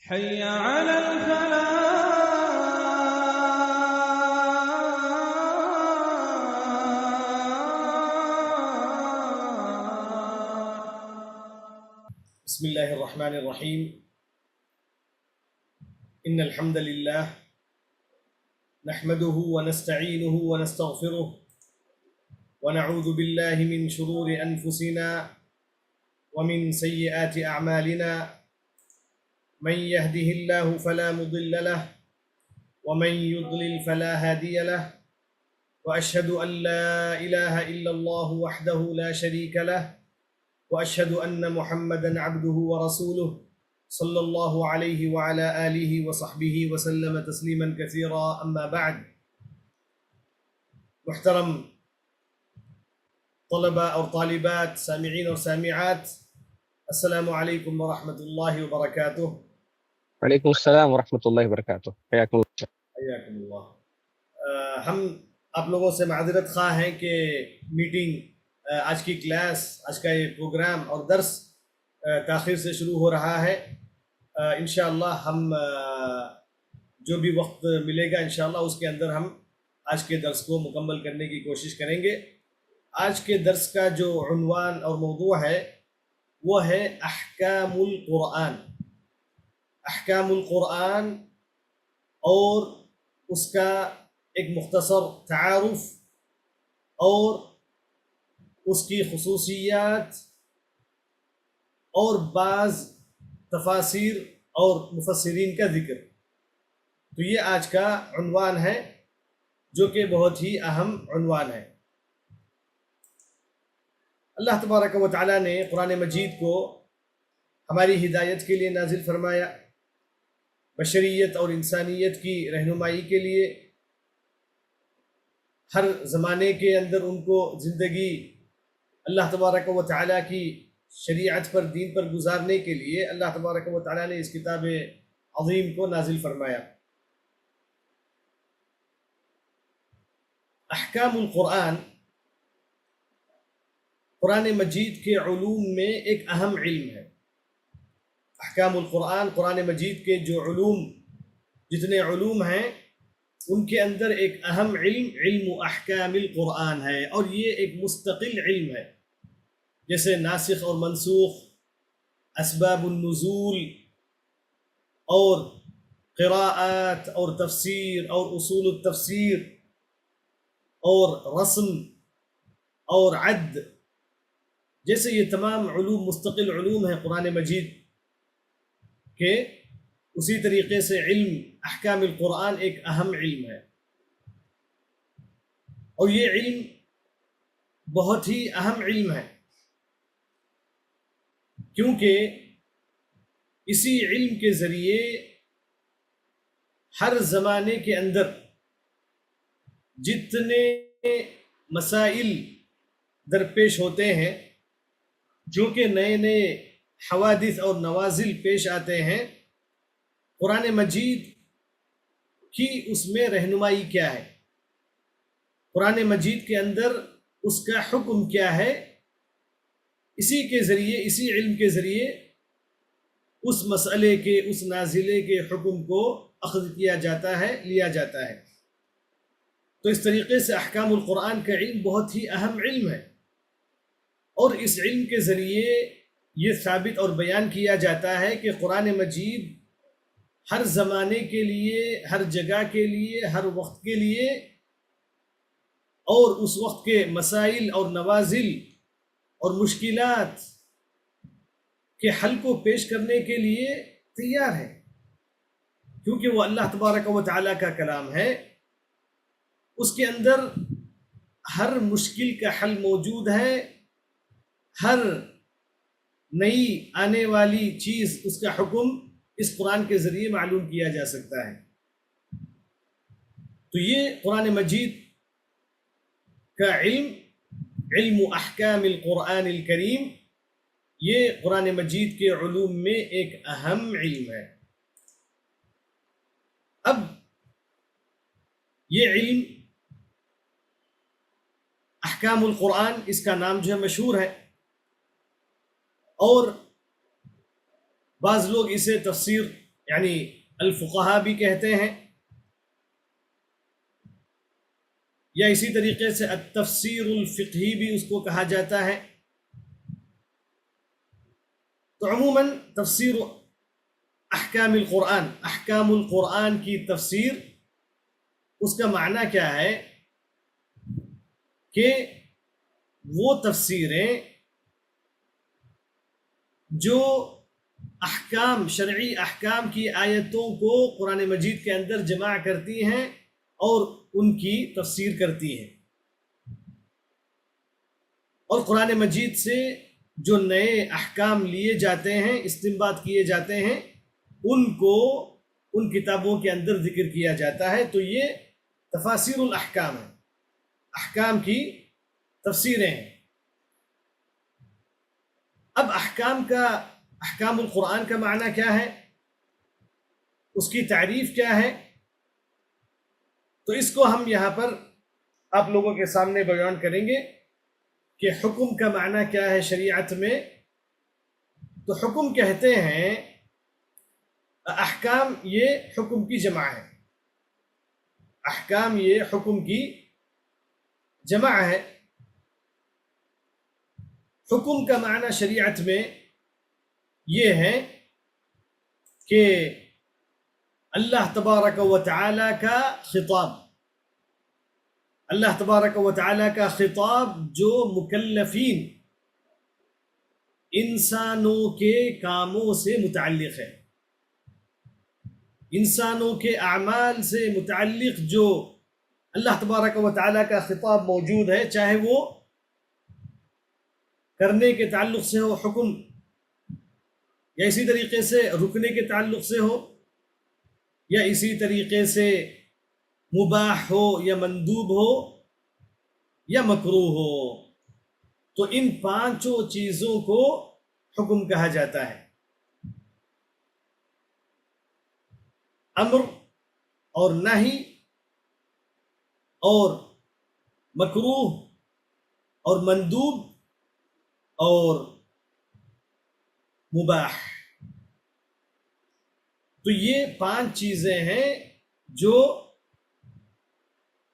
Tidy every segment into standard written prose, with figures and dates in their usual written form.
حي على الفلاح. بسم الله الرحمن الرحيم. إن الحمد لله نحمده ونستعينه ونستغفره ونعوذ بالله من شرور أنفسنا ومن سيئات أعمالنا. من يهده الله فلا مضل له ومن يضلل فلا هادي له، وأشهد أن لا إله إلا الله وحده لا شريك له، وأشهد أن محمدًا عبده ورسوله صلى الله عليه وعلى آله وصحبه وسلم تسليما كثيرا. أما بعد، محترم طلبہ اور طالبات، سامعین اور سامعات، السلام علیکم ورحمۃ اللہ وبرکاتہ. وعلیکم السلام ورحمۃ اللہ وبرکاتہ. حیاکم اللہ. حیاکم اللہ. ہم آپ لوگوں سے معذرت خواہ ہیں کہ میٹنگ، آج کی کلاس، آج کا یہ پروگرام اور درس تاخیر سے شروع ہو رہا ہے. انشاءاللہ ہم جو بھی وقت ملے گا انشاءاللہ اس کے اندر ہم آج کے درس کو مکمل کرنے کی کوشش کریں گے. آج کے درس کا جو عنوان اور موضوع ہے وہ ہے احکام القرآن. احکام القرآن اور اس کا ایک مختصر تعارف اور اس کی خصوصیات اور بعض تفاسیر اور مفسرین کا ذکر. تو یہ آج کا عنوان ہے جو کہ بہت ہی اہم عنوان ہے. اللہ تبارک و تعالیٰ نے قرآن مجید کو ہماری ہدایت کے لیے نازل فرمایا، بشریت اور انسانیت کی رہنمائی کے لیے، ہر زمانے کے اندر ان کو زندگی اللہ تبارک و تعالیٰ کی شریعت پر، دین پر گزارنے کے لیے اللہ تبارک و تعالیٰ نے اس کتاب عظیم کو نازل فرمایا. احکام القرآن قرآن مجید کے علوم میں ایک اہم علم ہے. احکام القرآن، قرآن مجید کے جو علوم، جتنے علوم ہیں ان کے اندر ایک اہم علم علم احکام القرآن ہے، اور یہ ایک مستقل علم ہے. جیسے ناسخ اور منسوخ، اسباب النزول اور قراءات اور تفسیر اور اصول التفسیر اور رسم اور عد، جیسے یہ تمام علوم مستقل علوم ہیں قرآن مجید کے، اسی طریقے سے علم احکام القرآن ایک اہم علم ہے. اور یہ علم بہت ہی اہم علم ہے کیونکہ اسی علم کے ذریعے ہر زمانے کے اندر جتنے مسائل درپیش ہوتے ہیں، جو کہ نئے نئے حوادث اور نوازل پیش آتے ہیں، قرآن مجید کی اس میں رہنمائی کیا ہے، قرآن مجید کے اندر اس کا حکم کیا ہے، اسی کے ذریعے، اسی علم کے ذریعے اس مسئلے کے، اس نازلے کے حکم کو اخذ کیا جاتا ہے، لیا جاتا ہے. تو اس طریقے سے احکام القرآن کا علم بہت ہی اہم علم ہے، اور اس علم کے ذریعے یہ ثابت اور بیان کیا جاتا ہے کہ قرآن مجید ہر زمانے کے لیے، ہر جگہ کے لیے، ہر وقت کے لیے، اور اس وقت کے مسائل اور نوازل اور مشکلات کے حل کو پیش کرنے کے لیے تیار ہے، کیونکہ وہ اللہ تبارک و تعالیٰ کا کلام ہے. اس کے اندر ہر مشکل کا حل موجود ہے، ہر نئی آنے والی چیز، اس کا حکم اس قرآن کے ذریعے معلوم کیا جا سکتا ہے. تو یہ قرآن مجید کا علم، علم احکام القرآن الکریم، یہ قرآن مجید کے علوم میں ایک اہم علم ہے. اب یہ علم احکام القرآن، اس کا نام جو ہے مشہور ہے، اور بعض لوگ اسے تفسیر یعنی الفقہا بھی کہتے ہیں، یا اسی طریقے سے التفسیر الفقہی بھی اس کو کہا جاتا ہے۔ تو عموماً تفسیر احکام القرآن، احکام القرآن کی تفسیر، اس کا معنی کیا ہے کہ وہ تفسیریں جو احکام، شرعی احکام کی آیتوں کو قرآن مجید کے اندر جمع کرتی ہیں اور ان کی تفسیر کرتی ہیں، اور قرآن مجید سے جو نئے احکام لیے جاتے ہیں، استنباط کیے جاتے ہیں، ان کو ان کتابوں کے اندر ذکر کیا جاتا ہے۔ تو یہ تفاسیر الاحکام ہے، احکام کی تفسیریں ہیں۔ اب احکام القرآن کا معنی کیا ہے، اس کی تعریف کیا ہے، تو اس کو ہم یہاں پر آپ لوگوں کے سامنے بیان کریں گے کہ حکم کا معنی کیا ہے شریعت میں۔ تو حکم کہتے ہیں، احکام یہ حکم کی جمع ہے، احکام یہ حکم کی جمع ہے۔ حکم کا معنی شریعت میں یہ ہے کہ اللہ تبارک و تعالی کا خطاب، اللہ تبارک و تعالی کا خطاب جو مکلفین انسانوں کے کاموں سے متعلق ہے، انسانوں کے اعمال سے متعلق جو اللہ تبارک و تعالی کا خطاب موجود ہے، چاہے وہ کرنے کے تعلق سے ہو حکم، یا اسی طریقے سے رکنے کے تعلق سے ہو، یا اسی طریقے سے مباح ہو یا مندوب ہو یا مکروہ ہو، تو ان پانچوں چیزوں کو حکم کہا جاتا ہے۔ امر اور نہی اور مکروہ اور مندوب اور مباح، تو یہ پانچ چیزیں ہیں جو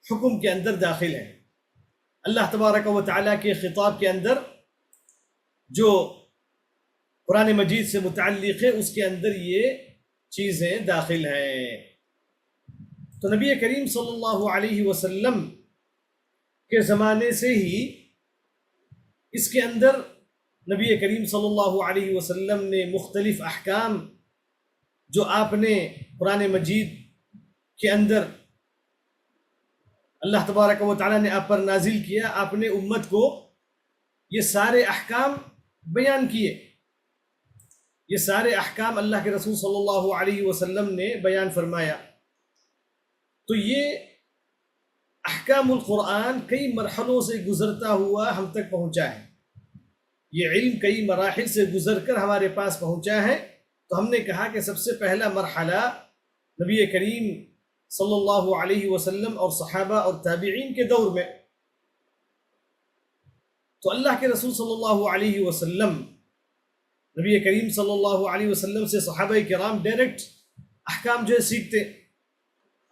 حکم کے اندر داخل ہیں۔ اللہ تبارک و تعالیٰ کے خطاب کے اندر جو قرآن مجید سے متعلق ہے، اس کے اندر یہ چیزیں داخل ہیں۔ تو نبی کریم صلی اللہ علیہ وسلم کے زمانے سے ہی اس کے اندر نبی کریم صلی اللہ علیہ وسلم نے مختلف احکام جو آپ نے قرآن مجید کے اندر اللہ تبارک و تعالیٰ نے آپ پر نازل کیا، آپ نے امت کو یہ سارے احکام بیان کیے، یہ سارے احکام اللہ کے رسول صلی اللہ علیہ وسلم نے بیان فرمایا۔ تو یہ احکام القرآن کئی مرحلوں سے گزرتا ہوا ہم تک پہنچا ہے، یہ علم کئی مراحل سے گزر کر ہمارے پاس پہنچا ہے۔ تو ہم نے کہا کہ سب سے پہلا مرحلہ نبی کریم صلی اللہ علیہ وسلم اور صحابہ اور تابعین کے دور میں، تو اللہ کے رسول صلی اللہ علیہ وسلم، نبی کریم صلی اللہ علیہ وسلم سے صحابہ کرام ڈائریکٹ احکام جو ہے سیکھتے،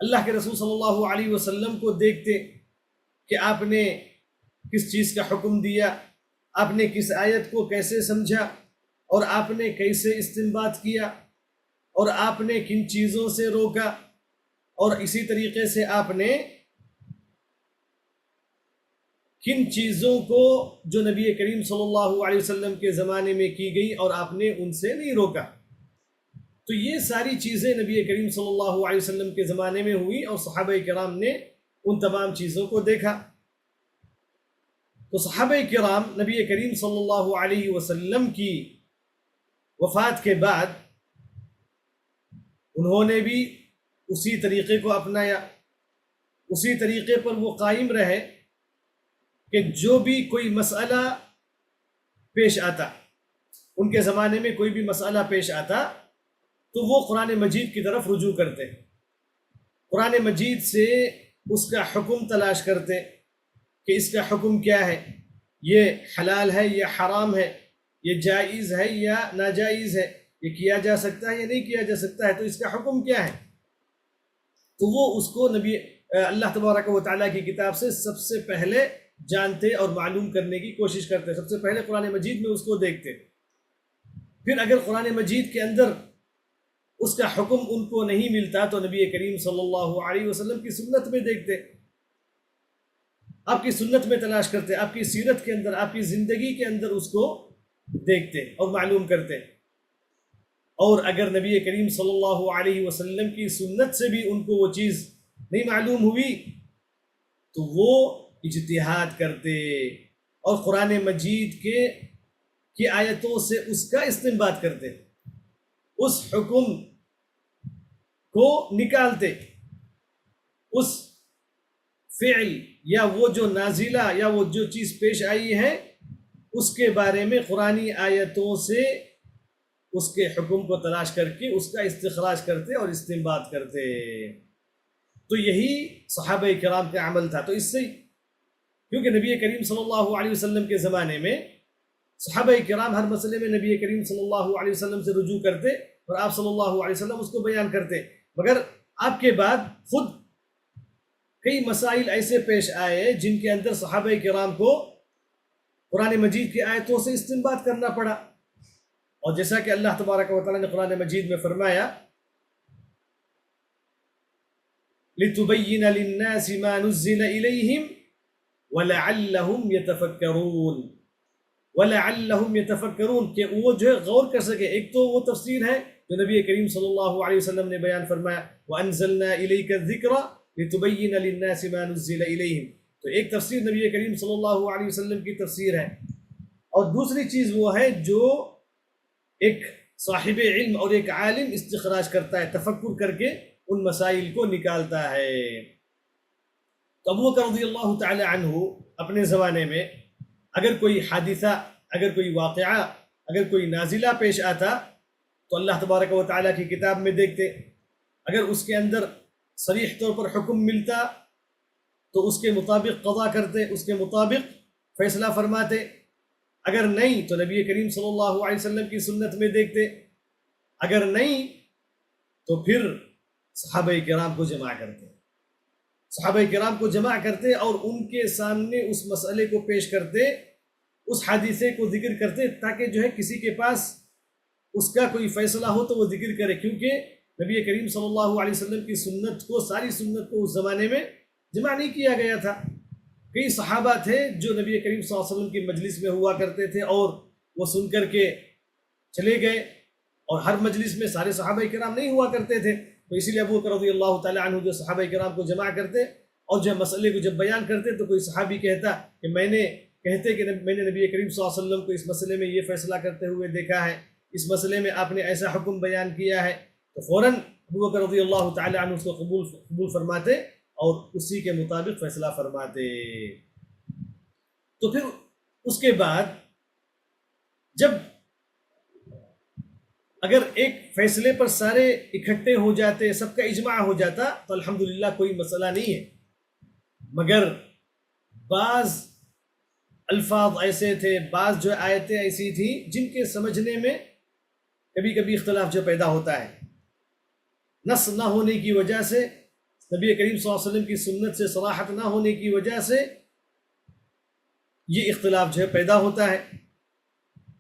اللہ کے رسول صلی اللہ علیہ وسلم کو دیکھتے کہ آپ نے کس چیز کا حکم دیا، آپ نے کس آیت کو کیسے سمجھا، اور آپ نے کیسے استنباط کیا، اور آپ نے کن چیزوں سے روکا، اور اسی طریقے سے آپ نے کن چیزوں کو جو نبی کریم صلی اللہ علیہ وسلم کے زمانے میں کی گئی اور آپ نے ان سے نہیں روکا۔ تو یہ ساری چیزیں نبی کریم صلی اللہ علیہ وسلم کے زمانے میں ہوئی، اور صحابہ کرام نے ان تمام چیزوں کو دیکھا۔ تو صحابہ کرام نبی کریم صلی اللہ علیہ وسلم کی وفات کے بعد انہوں نے بھی اسی طریقے کو اپنایا، اسی طریقے پر وہ قائم رہے کہ جو بھی کوئی مسئلہ پیش آتا، ان کے زمانے میں کوئی بھی مسئلہ پیش آتا تو وہ قرآن مجید کی طرف رجوع کرتے، قرآن مجید سے اس کا حکم تلاش کرتے کہ اس کا حکم کیا ہے، یہ حلال ہے یا حرام ہے، یہ جائز ہے یا ناجائز ہے، یہ کیا جا سکتا ہے یا نہیں کیا جا سکتا ہے، تو اس کا حکم کیا ہے، تو وہ اس کو نبی اللہ تبارک و تعالیٰ کی کتاب سے سب سے پہلے جانتے اور معلوم کرنے کی کوشش کرتے، سب سے پہلے قرآن مجید میں اس کو دیکھتے، پھر اگر قرآن مجید کے اندر اس کا حکم ان کو نہیں ملتا تو نبی کریم صلی اللہ علیہ وسلم کی سنت میں دیکھتے، آپ کی سنت میں تلاش کرتے، آپ کی سیرت کے اندر، آپ کی زندگی کے اندر اس کو دیکھتے اور معلوم کرتے، اور اگر نبی کریم صلی اللہ علیہ وسلم کی سنت سے بھی ان کو وہ چیز نہیں معلوم ہوئی تو وہ اجتہاد کرتے اور قرآن مجید کی آیتوں سے اس کا استنباط کرتے، اس حکم کو نکالتے، اس فعل یا وہ جو نازلہ یا وہ جو چیز پیش آئی ہے اس کے بارے میں قرآنی آیتوں سے اس کے حکم کو تلاش کر کے اس کا استخراج کرتے اور استنباط کرتے۔ تو یہی صحابہ کرام کا عمل تھا۔ تو اس سے کیونکہ نبی کریم صلی اللہ علیہ وسلم کے زمانے میں صحابہ کرام ہر مسئلے میں نبی کریم صلی اللہ علیہ وسلم سے رجوع کرتے اور آپ صلی اللہ علیہ وسلم اس کو بیان کرتے، مگر آپ کے بعد خود کئی مسائل ایسے پیش آئے جن کے اندر صحابہ کرام کو قرآن مجید کی آیتوں سے استنباط کرنا پڑا، اور جیسا کہ اللہ تبارک و تعالیٰ نے قرآن مجید میں فرمایا لِتُبَيِّنَ لِلنَّاسِ مَا نُزِّلَ إِلَيْهِمْ وَلَعَلَّهُمْ يَتَفَكَّرُونَ، وَلَعَلَّهُمْ يَتَفَكَّرُونَ کہ وہ جو ہے غور کر سکے۔ ایک تو وہ تفسیر ہے جو نبی کریم صلی اللہ علیہ وسلم نے بیان فرمایا وَأَنزَلْنَا إِلَيْكَ الذِّكْرَ لِتُبَيِّنَ لِلنَّاسِ مَا نُزِّلَ إِلَيْهِمْ، تو ایک تفسیر نبی کریم صلی اللہ علیہ وسلم کی تفسیر ہے، اور دوسری چیز وہ ہے جو ایک صاحب علم اور ایک عالم استخراج کرتا ہے، تفکر کر کے ان مسائل کو نکالتا ہے۔ تو ابو بکر رضی اللہ تعالی عنہ اپنے زمانے میں اگر کوئی حادثہ، اگر کوئی واقعہ، اگر کوئی نازلہ پیش آتا تو اللہ تبارک و تعالیٰ کی کتاب میں دیکھتے، اگر اس کے اندر صریح طور پر حکم ملتا تو اس کے مطابق قضا کرتے، اس کے مطابق فیصلہ فرماتے، اگر نہیں تو نبی کریم صلی اللہ علیہ وسلم کی سنت میں دیکھتے، اگر نہیں تو پھر صحابہ کرام کو جمع کرتے، صحابہ کرام کو جمع کرتے اور ان کے سامنے اس مسئلے کو پیش کرتے، اس حادثے کو ذکر کرتے، تاکہ جو ہے کسی کے پاس اس کا کوئی فیصلہ ہو تو وہ ذکر کرے، کیونکہ نبی کریم صلی اللہ علیہ وسلم کی سنت کو، ساری سنت کو اس زمانے میں جمع نہیں کیا گیا تھا۔ کئی صحابہ تھے جو نبی کریم صلی اللہ علیہ وسلم کی مجلس میں ہوا کرتے تھے اور وہ سن کر کے چلے گئے، اور ہر مجلس میں سارے صحابہ کرام نہیں ہوا کرتے تھے، تو اسی لیے ابو بکر رضی اللہ تعالی عنہ جو صحابہ کرام کو جمع کرتے اور جب مسئلے کو جب بیان کرتے تو کوئی صحابی کہتا کہ میں نے نبی کریم صلی اللہ علیہ وسلم کو اس مسئلے میں یہ فیصلہ کرتے ہوئے دیکھا ہے، اس مسئلے میں آپ نے ایسا حکم بیان کیا ہے، تو فوراً ابو بکر رضی اللہ تعالی عنہ اس کو قبول فرماتے اور اسی کے مطابق فیصلہ فرماتے۔ تو پھر اس کے بعد جب اگر ایک فیصلے پر سارے اکٹھے ہو جاتے، سب کا اجماع ہو جاتا تو الحمدللہ کوئی مسئلہ نہیں ہے، مگر بعض الفاظ ایسے تھے، بعض جو آیتیں ایسی تھیں جن کے سمجھنے میں کبھی کبھی اختلاف جو پیدا ہوتا ہے، نص نہ ہونے کی وجہ سے، نبی کریم صلی اللہ علیہ وسلم کی سنت سے صراحت نہ ہونے کی وجہ سے یہ اختلاف جو ہے پیدا ہوتا ہے۔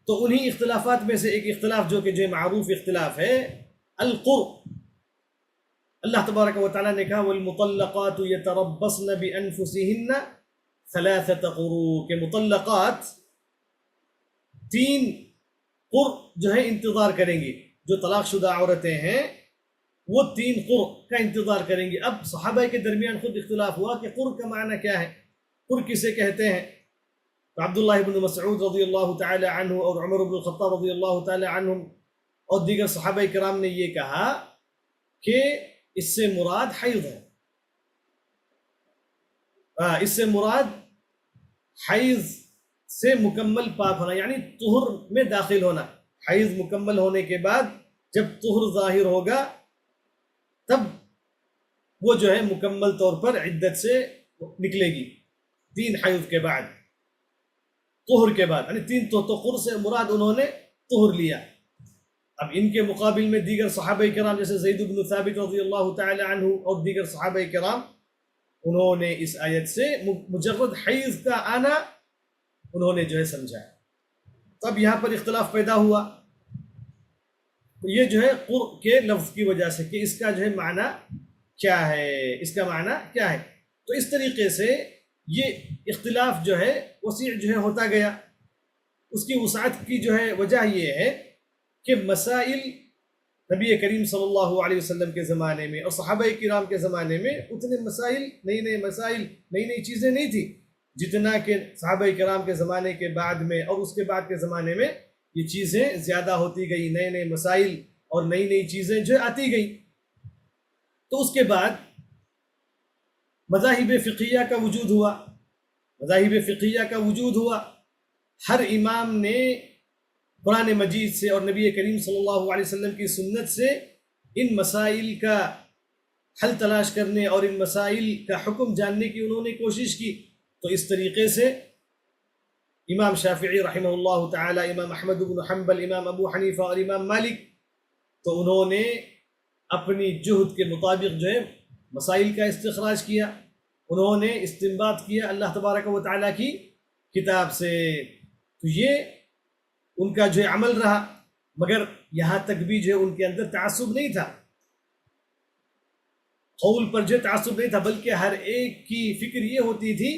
تو انہی اختلافات میں سے ایک اختلاف جو کہ جو معروف اختلاف ہے القرء، اللہ تبارک و تعالیٰ نے کہا والمطلقات یتربصن بانفسہن ثلاثۃ قروء، کہ مطلقات 3 قرء جو ہے انتظار کریں گی، جو طلاق شدہ عورتیں ہیں وہ 3 قرء کا انتظار کریں گی۔ اب صحابہ کے درمیان خود اختلاف ہوا کہ قرء کا معنی کیا ہے، قرء کسے کہتے ہیں، تو عبداللہ بن مسعود رضی اللہ تعالی عنہ اور عمر بن الخطاب رضی اللہ تعالی عنہم اور دیگر صحابہ کرام نے یہ کہا کہ اس سے مراد حیض ہے، اس سے مراد حیض سے مکمل پاک ہونا، یعنی طہر میں داخل ہونا۔ حیض مکمل ہونے کے بعد جب طہر ظاہر ہوگا تب وہ جو ہے مکمل طور پر عدت سے نکلے گی، 3 حیض کے بعد، طہر کے بعد، یعنی 3 تو قر سے مراد انہوں نے طہر لیا۔ اب ان کے مقابل میں دیگر صحابہ کرام جیسے زید بن ثابت رضی اللہ تعالی عنہ اور دیگر صحابہ کرام انہوں نے اس آیت سے مجرد حیض کا آنا انہوں نے جو ہے سمجھا. تب یہاں پر اختلاف پیدا ہوا. یہ جو ہے قر کے لفظ کی وجہ سے کہ اس کا جو ہے معنی کیا ہے، اس کا معنی کیا ہے. تو اس طریقے سے یہ اختلاف جو ہے وسیع جو ہے ہوتا گیا. اس کی وسعت کی جو ہے وجہ یہ ہے کہ مسائل نبی کریم صلی اللہ علیہ وسلم کے زمانے میں اور صحابہ کرام کے زمانے میں اتنے مسائل، نئی مسائل، نئی چیزیں نہیں تھی جتنا کہ صحابہ کرام کے زمانے کے بعد میں اور اس کے بعد کے زمانے میں یہ چیزیں زیادہ ہوتی گئی، نئے مسائل اور نئی چیزیں جو آتی گئیں. تو اس کے بعد مذاہب فقہیہ کا وجود ہوا. مذاہب فقہیہ کا وجود ہوا. ہر امام نے قرآن مجید سے اور نبی کریم صلی اللہ علیہ وسلم کی سنت سے ان مسائل کا حل تلاش کرنے اور ان مسائل کا حکم جاننے کی انہوں نے کوشش کی. تو اس طریقے سے امام شافعی رحمہ اللہ تعالی، امام احمد بن حنبل، امام ابو حنیفہ اور امام مالک، تو انہوں نے اپنی جہد کے مطابق جو ہے مسائل کا استخراج کیا، انہوں نے استنباط کیا اللہ تبارک و تعالی کی کتاب سے. تو یہ ان کا جو ہے عمل رہا. مگر یہاں تک بھی جو ہے ان کے اندر تعصب نہیں تھا، قول پر جو تعصب نہیں تھا، بلکہ ہر ایک کی فکر یہ ہوتی تھی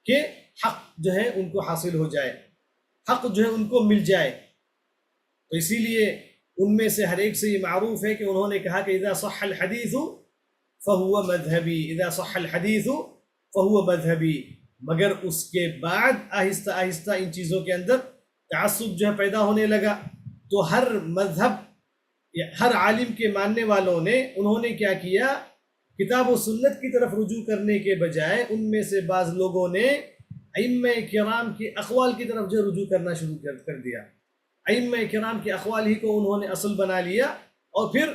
کہ حق جو ہے ان کو حاصل ہو جائے، حق جو ہے ان کو مل جائے. تو اسی لیے ان میں سے ہر ایک سے یہ معروف ہے کہ انہوں نے کہا کہ اذا صح الحدیث فهو مذہبی، اذا صح الحدیث فهو مذہبی. مگر اس کے بعد آہستہ آہستہ ان چیزوں کے اندر تعصب جو ہے پیدا ہونے لگا. تو ہر مذہب، ہر عالم کے ماننے والوں نے انہوں نے کیا کیا، کتاب و سنت کی طرف رجوع کرنے کے بجائے ان میں سے بعض لوگوں نے ائمہ کرام کے اقوال کی طرف جو رجوع کرنا شروع کر دیا. ائمہ کرام کے اقوال ہی کو انہوں نے اصل بنا لیا اور پھر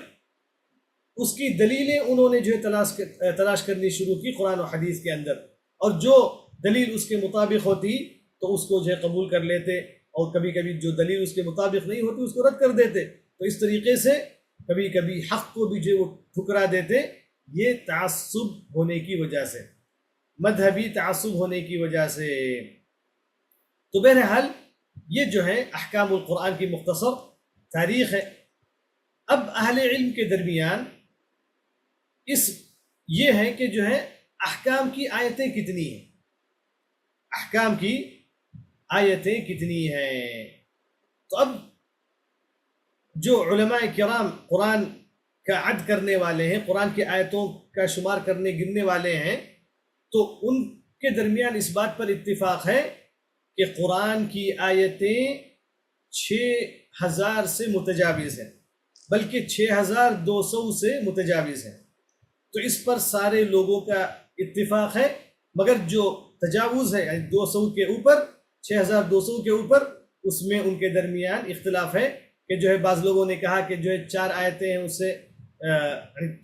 اس کی دلیلیں انہوں نے جو ہے تلاش کرنی شروع کی قرآن و حدیث کے اندر، اور جو دلیل اس کے مطابق ہوتی تو اس کو جو ہے قبول کر لیتے، اور کبھی کبھی جو دلیل اس کے مطابق نہیں ہوتی اس کو رد کر دیتے. تو اس طریقے سے کبھی کبھی حق کو بھی جو وہ ٹھکرا دیتے. یہ تعصب ہونے کی وجہ سے، مذہبی تعصب ہونے کی وجہ سے. تو بہرحال یہ جو ہے احکام القرآن کی مختصر تاریخ ہے. اب اہل علم کے درمیان یہ ہے کہ جو ہے احکام کی آیتیں کتنی ہیں، احکام کی آیتیں کتنی ہیں. تو اب جو علماء کرام قرآن کا عد کرنے والے ہیں، قرآن کی آیتوں کا شمار کرنے گننے والے ہیں، تو ان کے درمیان اس بات پر اتفاق ہے کہ قرآن کی آیتیں 6000 سے متجاوز ہیں، بلکہ 6200 سے متجاوز ہیں. تو اس پر سارے لوگوں کا اتفاق ہے. مگر جو تجاوز ہے یعنی 200 کے اوپر، 6200 کے اوپر، اس میں ان کے درمیان اختلاف ہے کہ جو ہے بعض لوگوں نے کہا کہ جو ہے 4 آیتیں ہیں اس سے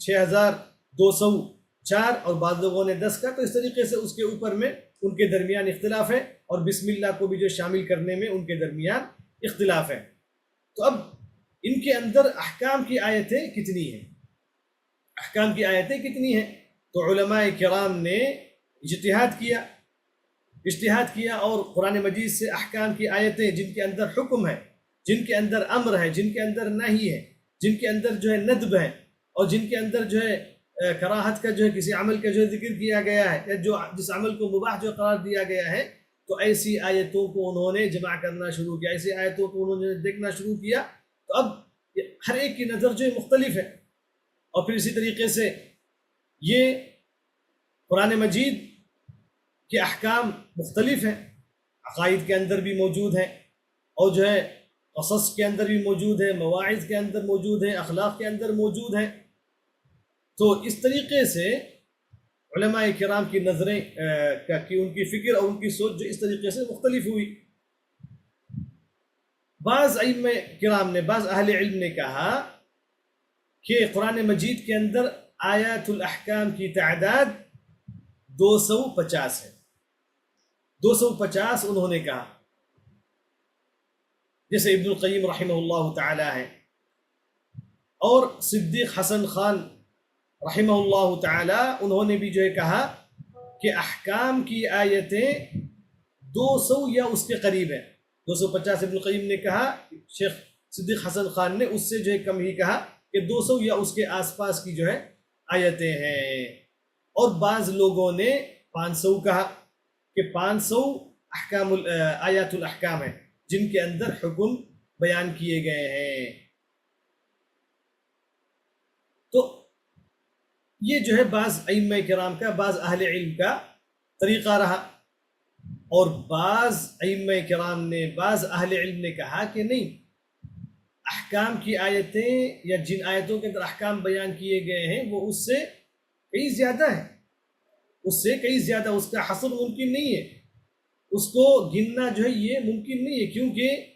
6204، اور بعض لوگوں نے 10 کا. تو اس طریقے سے اس کے اوپر میں ان کے درمیان اختلاف ہے، اور بسم اللہ کو بھی جو شامل کرنے میں ان کے درمیان اختلاف ہے. تو اب ان کے اندر احکام کی آیتیں کتنی ہیں، احکام کی آیتیں کتنی ہیں؟ تو علماء کرام نے اجتہاد کیا اور قرآن مجید سے احکام کی آیتیں جن کے اندر حکم ہے، جن کے اندر امر ہے، جن کے اندر نہی ہے، جن کے اندر جو ہے ندب ہے، اور جن کے اندر جو ہے کراہت کا جو ہے کسی عمل کا جو ہے ذکر کیا گیا ہے، یا جو جس عمل کو مباح جو قرار دیا گیا ہے، تو ایسی آیتوں کو انہوں نے جمع کرنا شروع کیا، ایسی آیتوں کو انہوں نے دیکھنا شروع کیا. تو اب ہر ایک کی نظر جو ہے مختلف ہے. اور پھر اسی طریقے سے یہ قرآن مجید کے احکام مختلف ہیں، عقائد کے اندر بھی موجود ہیں، اور جو ہے قصص کے اندر بھی موجود ہیں، مواعظ کے اندر موجود ہیں، اخلاق کے اندر موجود ہیں. تو اس طریقے سے علماء کرام کی نظریں کہ ان کی فکر اور ان کی سوچ جو اس طریقے سے مختلف ہوئی. بعض ائمہ کرام نے، بعض اہل علم نے کہا کہ قرآن مجید کے اندر آیات الاحکام کی تعداد 250 ہے. 250 انہوں نے کہا. جیسے ابن القیم رحمہ اللہ تعالی ہے، اور صدیق حسن خان رحمہ اللہ تعالی انہوں نے بھی جو ہے کہا کہ احکام کی آیتیں 200 یا اس کے قریب ہیں. 250 ابن القیم نے کہا, شیخ صدیق حسن خان نے اس سے جو ہے کم ہی کہا کہ 200 یا اس کے آس پاس کی جو ہے آیتیں ہیں. اور بعض لوگوں نے 500 کہا کہ 500 احکام آیات الاحکام ہیں جن کے اندر حکم بیان کیے گئے ہیں. تو یہ جو ہے بعض ائمہ کرام کا, بعض اہل علم کا طریقہ رہا. اور بعض ائمہ کرام نے, بعض اہل علم نے کہا کہ نہیں, احکام کی آیتیں یا جن آیتوں کے اندر احکام بیان کیے گئے ہیں وہ اس سے کئی زیادہ ہے, اس سے کئی زیادہ, اس کا حصر ممکن نہیں ہے, اس کو گننا جو ہے یہ ممکن نہیں ہے, کیونکہ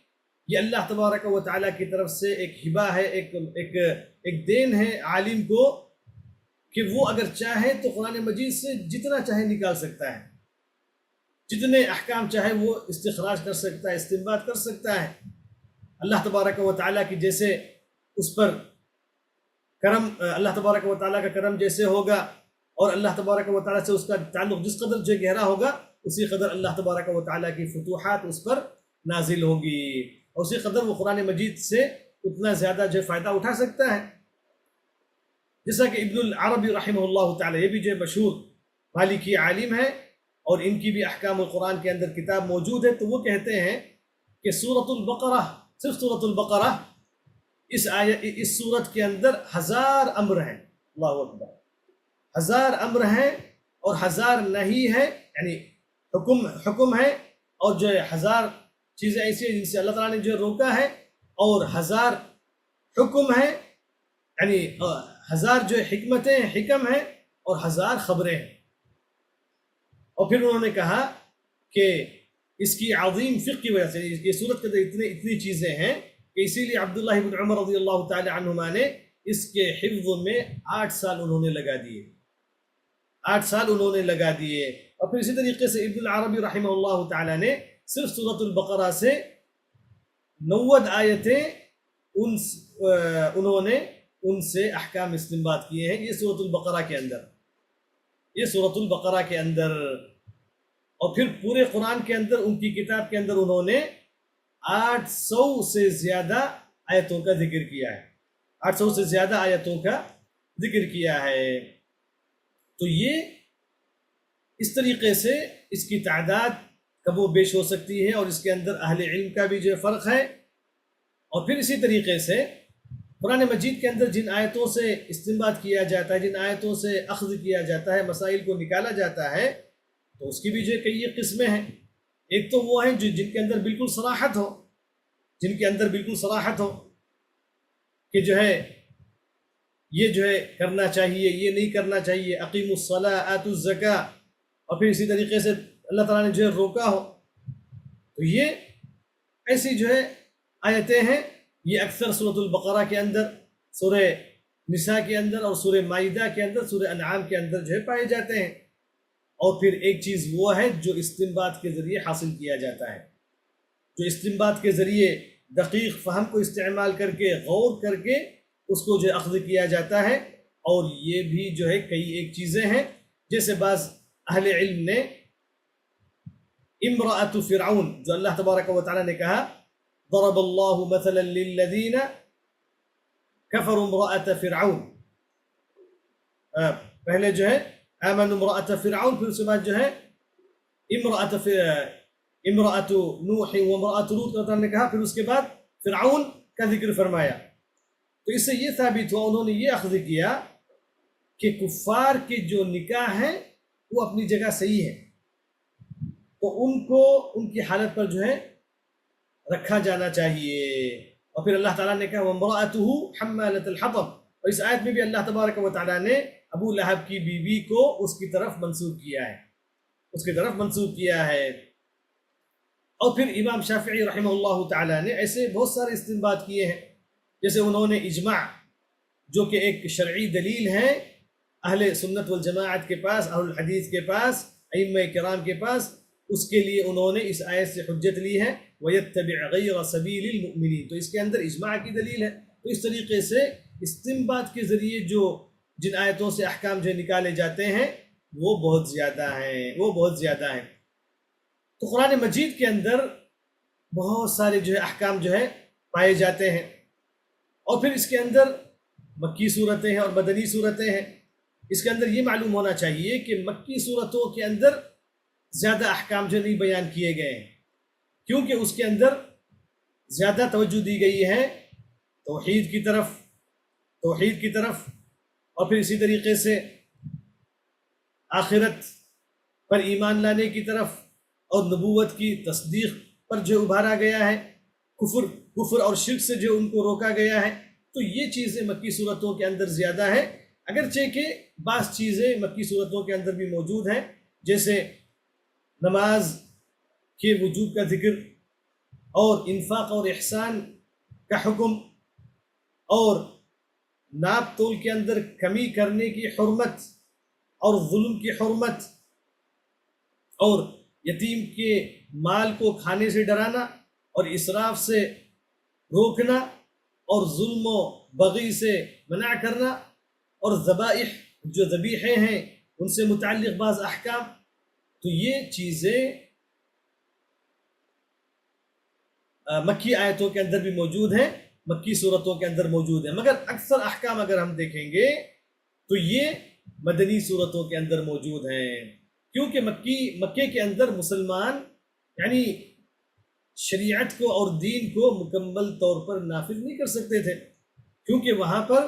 یہ اللہ تبارک و تعالیٰ کی طرف سے ایک ہبہ ہے, ایک دین ہے عالم کو کہ وہ اگر چاہے تو قرآن مجید سے جتنا چاہے نکال سکتا ہے, جتنے احکام چاہے وہ استخراج کر سکتا ہے, استنباط کر سکتا ہے. اللہ تبارک و تعالیٰ کی جیسے اس پر کرم, اللہ تبارک و تعالیٰ کا کرم جیسے ہوگا اور اللہ تبارک و تعالیٰ سے اس کا تعلق جس قدر جو گہرا ہوگا, اسی قدر اللہ تبارک و تعالیٰ کی فتوحات اس پر نازل ہوگی, اور اسی قدر وہ قرآن مجید سے اتنا زیادہ جو فائدہ اٹھا سکتا ہے. جیسا کہ ابن العربی رحمہ اللہ تعالیٰ, یہ بھی جو مشہور مالکی عالم ہے اور ان کی بھی احکام القرآن کے اندر کتاب موجود ہے, تو وہ کہتے ہیں کہ سورۃ البقرہ, صرف سورۃ البقرہ, اس سورت کے اندر 1000 امر ہیں. اللہ اکبر, 1000 امر ہیں اور 1000 نہیں ہے, یعنی حکم ہے, اور جو 1000 چیزیں ایسی ہیں جن سے اللہ تعالیٰ نے جو روکا ہے, اور 1000 حکم ہیں, یعنی 1000 جو حکمتیں حکم ہیں, اور 1000 خبریں ہیں. اور پھر انہوں نے کہا کہ اس کی عظیم فقہ کی وجہ سے یہ صورت کے اندر اتنی چیزیں ہیں کہ اسی لیے عبداللہ بن عمر رضی اللہ تعالی عنہما نے اس کے حفظ میں 8 سال انہوں نے لگا دیے, 8 سال انہوں نے لگا دیے. اور پھر اسی طریقے سے ابن العربی رحمہ اللہ تعالی نے صرف سورۃ البقرہ سے 90 آیتیں انہوں نے ان سے احکام استنباط کیے ہیں. یہ سورۃ البقرہ کے اندر, یہ سورۃ البقرہ کے اندر. اور پھر پورے قرآن کے اندر, ان کی کتاب کے اندر انہوں نے 800 سے زیادہ آیتوں کا ذکر کیا ہے, 800 سے زیادہ آیتوں کا ذکر کیا ہے. تو یہ اس طریقے سے اس کی تعداد کم و بیش ہو سکتی ہے, اور اس کے اندر اہل علم کا بھی جو فرق ہے. اور پھر اسی طریقے سے قرآن مجید کے اندر جن آیتوں سے استنباط کیا جاتا ہے, جن آیتوں سے اخذ کیا جاتا ہے, مسائل کو نکالا جاتا ہے, تو اس کی بھی جو کئی قسمیں ہیں. ایک تو وہ ہیں جن کے اندر بالکل صراحت ہو, جن کے اندر بالکل صراحت ہو کہ جو ہے یہ جو ہے کرنا چاہیے, یہ نہیں کرنا چاہیے, اقیم الصلاۃ آتوا الزکاۃ, اور پھر اسی طریقے سے اللہ تعالیٰ نے جو ہے روکا ہو. تو یہ ایسی جو ہے آیتیں ہیں, یہ اکثر سورۃ البقرہ کے اندر, سورہ نساء کے اندر, اور سورہ مائدہ کے اندر, سورہ انعام کے اندر جو ہے پائے جاتے ہیں. اور پھر ایک چیز وہ ہے جو استنباط کے ذریعے حاصل کیا جاتا ہے, جو استنباط کے ذریعے دقیق فہم کو استعمال کر کے, غور کر کے اس کو جو اخذ کیا جاتا ہے. اور یہ بھی جو ہے کئی ایک چیزیں ہیں, جیسے بعض اہل علم نے امرأۃ فرعون, جو اللہ تبارک و تعالیٰ نے کہا ضرب اللہ مثلا للذین کفروا امرأۃ فرعون, پہلے جو ہے آمن امرأۃ فرعون, پھر اس کے بعد جو ہے امرأۃ نوح و امرأۃ لوط نے کہا, پھر اس کے بعد فرعون کا ذکر فرمایا. تو اس سے یہ ثابت ہوا, انہوں نے یہ اخذ کیا کہ کفار کے جو نکاح ہیں وہ اپنی جگہ صحیح ہے, تو ان کو ان کی حالت پر جو ہے رکھا جانا چاہیے. اور پھر اللہ تعالیٰ نے کہا وامرأتہ حمالۃ الحطب, اور اس آیت میں بھی اللہ تبارک و تعالیٰ نے ابو لہب کی بیوی کو اس کی طرف منسوب کیا ہے, اس کی طرف منسوب کیا ہے. اور پھر امام شافعی رحمہ اللہ تعالیٰ نے ایسے بہت سارے استنباط کیے ہیں, جیسے انہوں نے اجماع, جو کہ ایک شرعی دلیل ہے اہل سنت والجماعت کے پاس, اہل الحدیث کے پاس, ائمہ کرام کے پاس, اس کے لیے انہوں نے اس آیت سے حجت لی ہے وَيَتَّبِعْ غَيْرَ سَبِيلِ الْمُؤْمِنِينَ, تو اس کے اندر اجماع کی دلیل ہے. تو اس طریقے سے استنباط کے ذریعے جن آیتوں سے احکام جو نکالے جاتے ہیں وہ بہت زیادہ ہیں تو قرآن مجید کے اندر بہت سارے جو ہے احکام جو ہے پائے جاتے ہیں، اور پھر اس کے اندر مکی صورتیں ہیں اور مدنی صورتیں ہیں۔ اس کے اندر یہ معلوم ہونا چاہیے کہ مکی صورتوں کے اندر زیادہ احکام جو نہیں بیان کیے گئے ہیں، کیونکہ اس کے اندر زیادہ توجہ دی گئی ہے توحید کی طرف، اور پھر اسی طریقے سے آخرت پر ایمان لانے کی طرف، اور نبوت کی تصدیق پر جو ابھارا گیا ہے، کفر اور شرک سے جو ان کو روکا گیا ہے۔ تو یہ چیزیں مکی صورتوں کے اندر زیادہ ہے، اگرچہ کہ بعض چیزیں مکی صورتوں کے اندر بھی موجود ہیں، جیسے نماز کے وجوب کا ذکر، اور انفاق اور احسان کا حکم، اور ناپ تول کے اندر کمی کرنے کی حرمت اور ظلم کی حرمت، اور یتیم کے مال کو کھانے سے ڈرانا اور اسراف سے روکنا، اور ظلم و بغی سے منع کرنا، اور ذبائح جو ذبیحے ہیں ان سے متعلق بعض احکام۔ تو یہ چیزیں مکی آیتوں کے اندر بھی موجود ہیں، مکی صورتوں کے اندر موجود ہیں، مگر اکثر احکام اگر ہم دیکھیں گے تو یہ مدنی صورتوں کے اندر موجود ہیں، کیونکہ مکے کے اندر مسلمان یعنی شریعت کو اور دین کو مکمل طور پر نافذ نہیں کر سکتے تھے، کیونکہ وہاں پر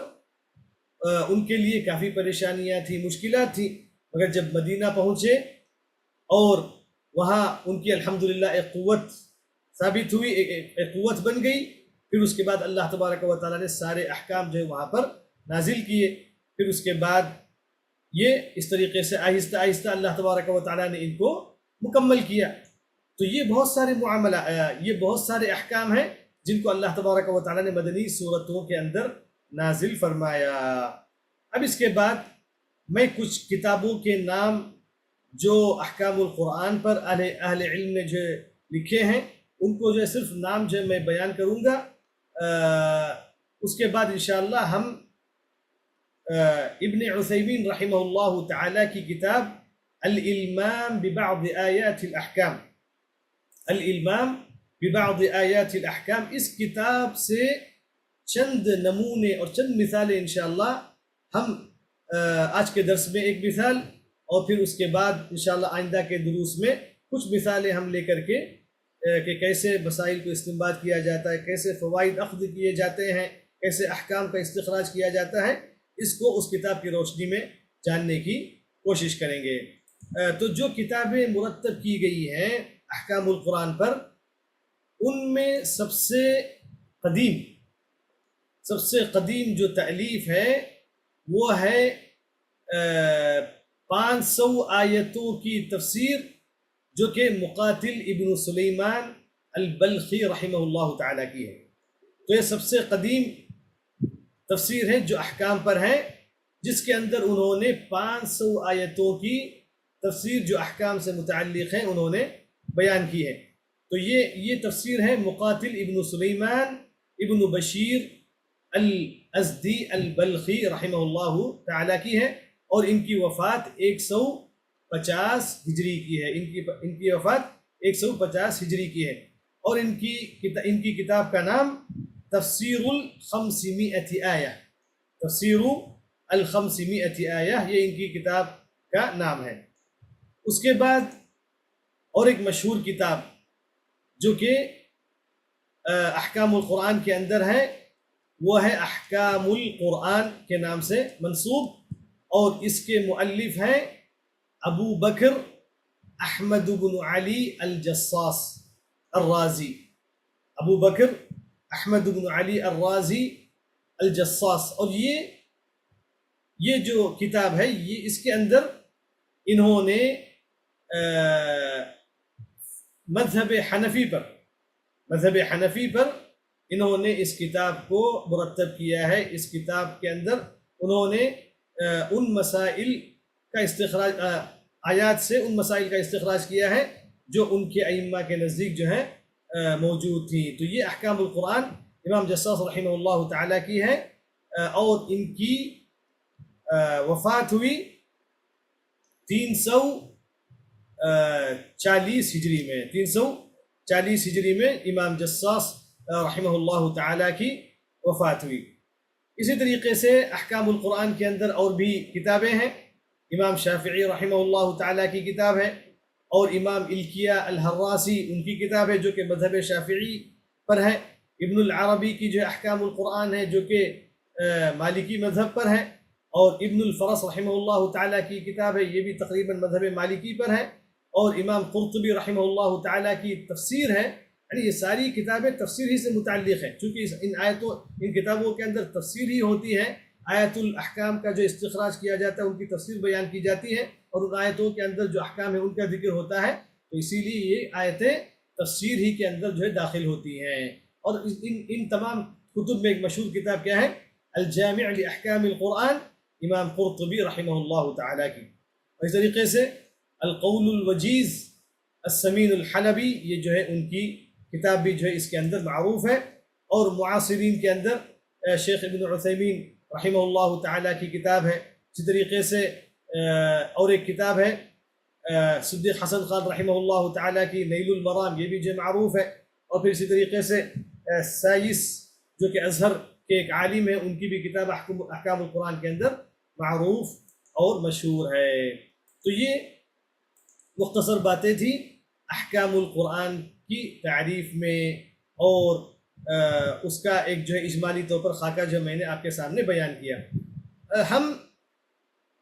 ان کے لیے کافی پریشانیاں تھیں، مشکلات تھیں، مگر جب مدینہ پہنچے اور وہاں ان کی الحمدللہ ایک قوت ثابت ہوئی، ایک قوت بن گئی، پھر اس کے بعد اللہ تبارک و تعالیٰ نے سارے احکام جو ہے وہاں پر نازل کیے، پھر اس کے بعد یہ اس طریقے سے آہستہ آہستہ اللہ تبارک و تعالیٰ نے ان کو مکمل کیا۔ تو یہ بہت سارے احکام ہیں جن کو اللہ تبارک و تعالیٰ نے مدنی صورتوں کے اندر نازل فرمایا۔ اب اس کے بعد میں کچھ کتابوں کے نام جو احکام القرآن پر اہل علم نے جو لکھے ہیں ان کو جو ہے صرف نام جو میں بیان کروں گا، اس کے بعد انشاءاللہ ہم ابن عثیمین رحمہ اللہ تعالی کی کتاب الالمام ببعض آیات الاحکام، الالمام ببعض آیات الاحکام، اس کتاب سے چند نمونے اور چند مثالیں انشاءاللہ ہم آج کے درس میں ایک مثال، اور پھر اس کے بعد انشاءاللہ آئندہ کے دروس میں کچھ مثالیں ہم لے کر کے کہ کیسے مسائل کو استنباط کیا جاتا ہے، کیسے فوائد اخذ کیے جاتے ہیں، کیسے احکام کا استخراج کیا جاتا ہے، اس کو اس کتاب کی روشنی میں جاننے کی کوشش کریں گے۔ تو جو کتابیں مرتب کی گئی ہیں احکام القرآن پر، ان میں سب سے قدیم جو تألیف ہے وہ ہے 500 آیتوں کی تفسیر، جو کہ مقاتل ابن سلیمان البلخی رحمہ اللہ تعالیٰ کی ہے۔ تو یہ سب سے قدیم تفسیر ہے جو احکام پر ہے، جس کے اندر انہوں نے 500 آیتوں کی تفسیر جو احکام سے متعلق ہیں انہوں نے بیان کی ہے۔ تو یہ تفسیر ہے مقاتل ابن سلیمان ابن بشیر الازدی البلخی رحمہ اللہ تعالیٰ کی ہے، اور ان کی وفات 150 ہجری کی ہے، ان کی وفات 150 ہجری کی ہے، اور ان کی کتاب کا نام تفسیر ال500 آیہ، تفسیر ال500 آیہ، یہ ان کی کتاب کا نام ہے۔ اس کے بعد اور ایک مشہور کتاب جو کہ احکام القرآن کے اندر ہے، وہ ہے احکام القرآن کے نام سے منسوب، اور اس کے مؤلف ہیں ابو بکر احمد بن علی الجصاص الرازی، ابو بکر احمد بن علی الرازی الجصاص۔ اور یہ جو کتاب ہے، یہ اس کے اندر انہوں نے مذہب حنفی پر انہوں نے اس کتاب کو مرتب کیا ہے۔ اس کتاب کے اندر انہوں نے ان مسائل کا استخراج، آیات سے ان مسائل کا استخراج کیا ہے جو ان کے ائمہ کے نزدیک جو ہے موجود تھی۔ تو یہ احکام القرآن امام جصاص رحمہ اللہ تعالیٰ کی ہے۔ اور ان کی وفات ہوئی 340 ہجری میں. 340 ہجری میں امام جصاص رحمہ اللہ تعالیٰ کی وفات ہوئی. اسی طریقے سے احکام القرآن کے اندر اور بھی کتابیں ہیں. امام شافعی رحمہ اللہ تعالیٰ کی کتاب ہے، اور امام الکیہ الحراسی ان کی کتاب ہے جو کہ مذہب شافعی پر ہے. ابن العربی کی جو احکام القرآن ہے جو کہ مالکی مذہب پر ہے، اور ابن الفرس رحمہ اللہ تعالیٰ کی کتاب ہے، یہ بھی تقریباً مذہب مالکی پر ہے. اور امام قرطبی رحمہ اللہ تعالیٰ کی تفسیر ہے. یعنی یہ ساری کتابیں تفسیر ہی سے متعلق ہیں، چونکہ ان کتابوں کے اندر تفسیر ہی ہوتی ہے. آیت الاحکام کا جو استخراج کیا جاتا ہے ان کی تفسیر بیان کی جاتی ہے، اور ان آیتوں کے اندر جو احکام ہے ان کا ذکر ہوتا ہے. تو اسی لیے یہ آیتیں تفسیر ہی کے اندر جو ہے داخل ہوتی ہیں. اور ان تمام کتب میں ایک مشہور کتاب کیا ہے؟ الجامع لاحکام القرآن، امام قرطبی رحمہ اللہ تعالیٰ کی. اور اس طریقے سے القول الوجیز السمین الحلبی، یہ جو ہے ان کی کتاب بھی جو ہے اس کے اندر معروف ہے. اور معاصرین کے اندر شیخ ابن عثیمین رحمہ اللہ تعالیٰ کی کتاب ہے. اسی طریقے سے اور ایک کتاب ہے صدیق حسن خان رحمہ اللہ تعالیٰ کی نیل المرام، یہ بھی جو معروف ہے. اور پھر اسی طریقے سے سائس جو کہ ازہر کے ایک عالم ہے، ان کی بھی کتاب احکام القرآن کے اندر معروف اور مشہور ہے. تو یہ مختصر باتیں تھیں احکام القرآن کی تعریف میں، اور اس کا ایک جو ہے اجمالی طور پر خاکہ جو میں نے آپ کے سامنے بیان کیا. ہم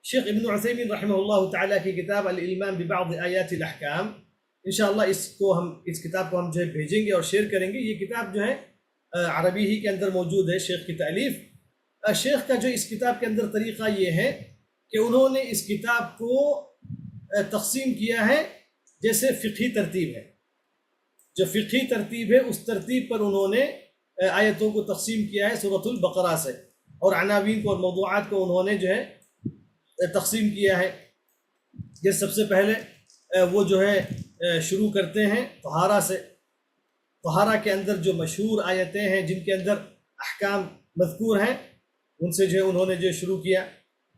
شیخ ابن عثیمین رحمہ اللہ تعالیٰ کی کتاب الالمام ببعض آیات الاحکام، انشاءاللہ اس کتاب کو ہم جو ہے بھیجیں گے اور شیئر کریں گے. یہ کتاب جو ہے عربی ہی کے اندر موجود ہے، شیخ کی تالیف. شیخ کا جو اس کتاب کے اندر طریقہ یہ ہے کہ انہوں نے اس کتاب کو تقسیم کیا ہے جیسے فقہی ترتیب ہے. جو فقہی ترتیب ہے اس ترتیب پر انہوں نے آیتوں کو تقسیم کیا ہے سورۃ البقرہ سے، اور عناوین کو اور موضوعات کو انہوں نے جو ہے تقسیم کیا ہے. جیسے سب سے پہلے وہ جو ہے شروع کرتے ہیں طہارہ سے. طہارہ کے اندر جو مشہور آیتیں ہیں جن کے اندر احکام مذکور ہیں ان سے جو ہے انہوں نے جو شروع کیا.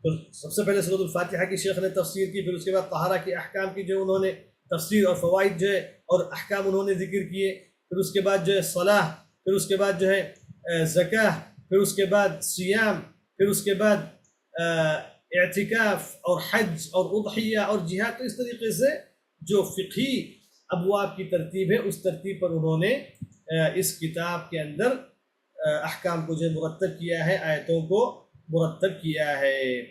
تو سب سے پہلے سورۃ الفاتحہ کی شیخ نے تفسیر کی، پھر اس کے بعد طہارہ کے احکام کی جو انہوں نے تفسیر اور فوائد جو ہے اور احکام انہوں نے ذکر کیے. پھر اس کے بعد جو ہے صلاح، پھر اس کے بعد جو ہے زکاہ، پھر اس کے بعد سیام، پھر اس کے بعد اعتکاف اور حج اور اضحیہ اور جہاد. تو اس طریقے سے جو فقہی ابواب کی ترتیب ہے اس ترتیب پر انہوں نے اس کتاب کے اندر احکام کو جو مرتب کیا ہے، آیتوں کو مرتب کیا ہے.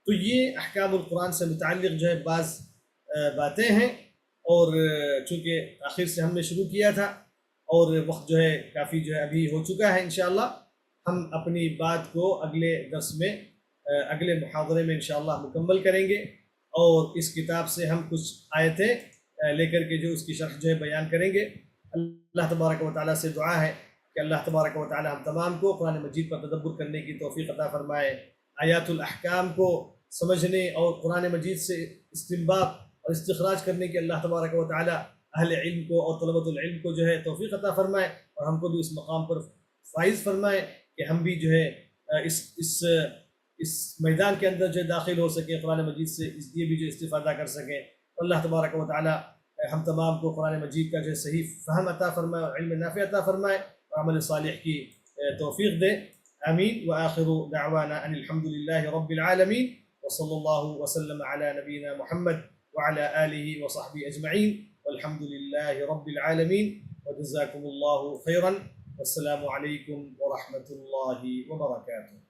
تو یہ احکام القرآن سے متعلق جو ہے بعض باتیں ہیں، اور چونکہ آخر سے ہم نے شروع کیا تھا اور وقت جو ہے کافی جو ہے ابھی ہو چکا ہے، انشاءاللہ ہم اپنی بات کو اگلے درس میں اگلے محاضرے میں انشاءاللہ مکمل کریں گے، اور اس کتاب سے ہم کچھ آیتیں لے کر کے جو اس کی شرح جو ہے بیان کریں گے. اللہ تبارک و تعالیٰ سے دعا ہے کہ اللہ تبارک و تعالیٰ ہم تمام کو قرآن مجید پر تدبر کرنے کی توفیق عطا فرمائے. آیات الاحکام کو سمجھنے اور قرآن مجید سے استنباط اور استخراج کرنے کی اللہ تبارک و تعالیٰ اہل علم کو اور طلبۃ العلم کو جو ہے توفیق عطا فرمائے، اور ہم کو بھی اس مقام پر فائز فرمائے کہ ہم بھی جو ہے اس میدان کے اندر جو داخل ہو سکیں، قرآن مجید سے اس لیے بھی جو استفادہ کر سکیں. اللہ تبارک و تعالیٰ ہم تمام کو قرآن مجید کا جو صحیح فہم عطا فرمائے اور علم نافع عطا فرمائے اور عمل صالح کی توفیق دے. آمین. وآخر دعوانا ان الحمد للہ رب العالمین، وصلی اللہ وسلم علی نبینا محمد وعلى آله وصحبه أجمعين، والحمد لله رب العالمين، وجزاكم الله خيرا، والسلام عليكم ورحمة الله وبركاته.